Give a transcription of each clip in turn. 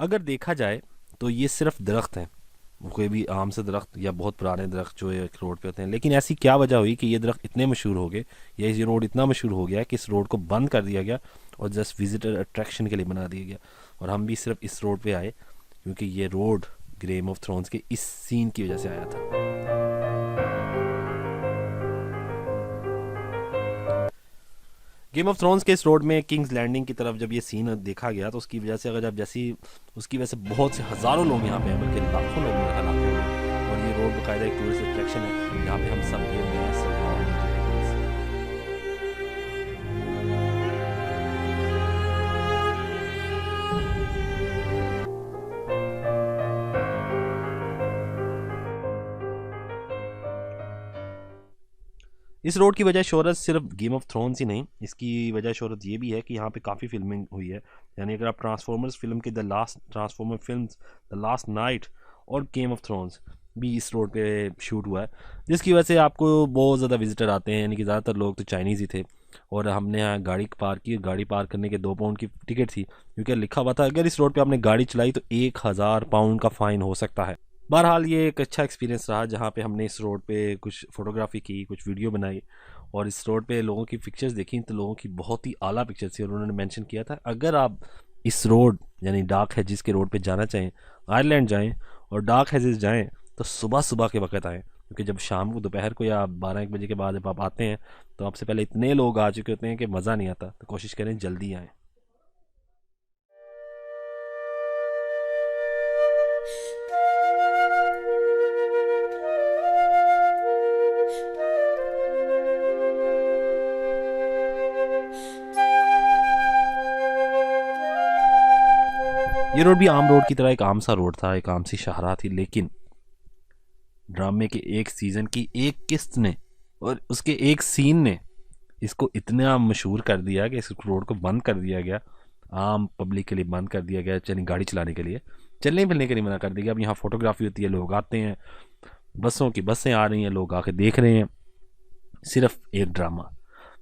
अगर देखा जाए तो ये सिर्फ दरख्त हैं, कोई भी आम से दरख्त या बहुत पुराने दरख्त जो एक रोड पे होते हैं। लेकिन ऐसी क्या वजह हुई कि ये दरख्त इतने मशहूर हो गए, या ये रोड इतना मशहूर हो गया कि इस रोड को बंद कर दिया गया और जस्ट विजिटर अट्रैक्शन के लिए बना दिया गया। और हम भी सिर्फ इस रोड पे आए क्योंकि ये रोड गेम ऑफ थ्रोन्स के इस सीन की वजह से आया था। गेम ऑफ थ्रोन्स के इस रोड में किंग्स लैंडिंग की तरफ जब ये सीन देखा गया तो उसकी वजह से, अगर जब जैसी उसकी वजह से बहुत से हज़ारों लोग यहाँ पे हैं, बल्कि लाखों लोग मेरे ख्याल आते हैं। और ये रोड बाकायदा एक टूरिस्ट अट्रैक्शन है, यहाँ पे हम सब गए हुए हैं। इस रोड की वजह शोहरत सिर्फ गेम ऑफ थ्रोन्स ही नहीं, इसकी वजह शोहरत ये भी है कि यहाँ पे काफ़ी फिल्मिंग हुई है। यानी अगर आप ट्रांसफॉर्मर्स फिल्म के transformer film the last night और गेम ऑफ थ्रोन्स भी इस रोड पे शूट हुआ है, जिसकी वजह से आपको बहुत ज़्यादा विजिटर आते हैं। यानी कि ज़्यादातर लोग तो चाइनीज़ ही थे। और हमने यहाँ गाड़ी पार्क की, गाड़ी पार्क करने के 2 पाउंड की टिकट थी, क्योंकि लिखा हुआ था अगर इस रोड पे आपने गाड़ी चलाई तो 1000 पाउंड का फ़ाइन हो सकता है। बहरहाल ये एक अच्छा एक्सपीरियंस रहा, जहाँ पे हमने इस रोड पे कुछ फ़ोटोग्राफी की, कुछ वीडियो बनाई और इस रोड पे लोगों की पिक्चर्स देखी तो लोगों की बहुत ही आला पिक्चर्स थी। और उन्होंने मेंशन किया था अगर आप इस रोड यानी डार्क हेजिस के रोड पे जाना चाहें, आयरलैंड जाएं और डार्क हेजिस जाएं, तो सुबह सुबह के वक्त आएँ, क्योंकि जब शाम को दोपहर को या 12-1 बजे के बाद जब आप आते हैं तो आपसे पहले इतने लोग आ चुके होते हैं कि मज़ा नहीं आता। तो कोशिश करें जल्दी आएँ। ये रोड भी आम रोड की तरह एक आम सा रोड था, एक आम सी शाहराह थी, लेकिन ड्रामे के एक सीज़न की एक किस्त ने और उसके एक सीन ने इसको इतना मशहूर कर दिया कि इस रोड को बंद कर दिया गया, आम पब्लिक के लिए बंद कर दिया गया, यानी गाड़ी चलाने के लिए, चलने फिरने के लिए मना कर दिया गया। अब यहाँ फ़ोटोग्राफी होती है, लोग आते हैं, बसों की बसें आ रही हैं, लोग आके देख रहे हैं, सिर्फ एक ड्रामा।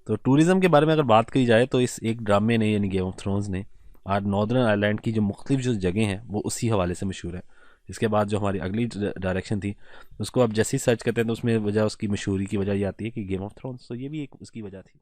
तो टूरिज़्म के बारे में अगर बात की जाए तो इस एक ड्रामे ने यानी गेम ऑफ थ्रोन्स ने आज नॉर्दर्न आयरलैंड की जो मुख्तलिफ जो जगह हैं वो उसी हवाले से मशहूर है। इसके बाद जो हमारी अगली डायरेक्शन थी उसको आप जैसे ही सर्च करते हैं तो उसमें वजह उसकी मशहूरी की वजह ये आती है कि गेम ऑफ थ्रोन्स, तो ये भी एक उसकी वजह थी।